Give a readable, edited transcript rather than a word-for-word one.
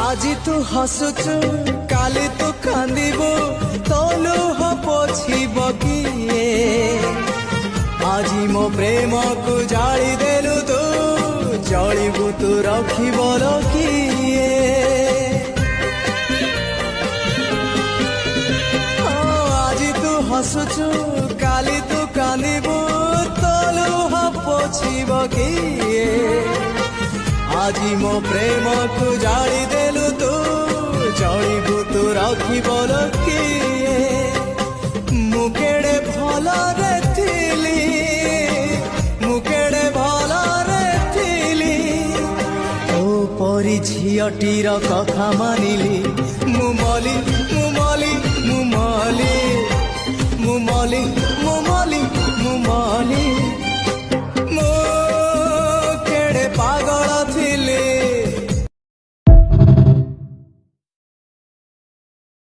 আজি तू हसुचु काली तू कांदिबु तोलु हो पोछिब किए আজি मो प्रेम को जाली देलु तू जलिबु तू रखिब किए আজি तू हसुचु काली तू कांदिबु तोलु हो पोछिब किए আজি मो प्रेम को जाली देलु तू जलिबु तू रखिब किए मुकेड़े भल रे थिली मुकेड़े भल रे थिली ओ परी झियटीर कथा मानिली मुमली मुमली मुमली मुमली मुमली मुमली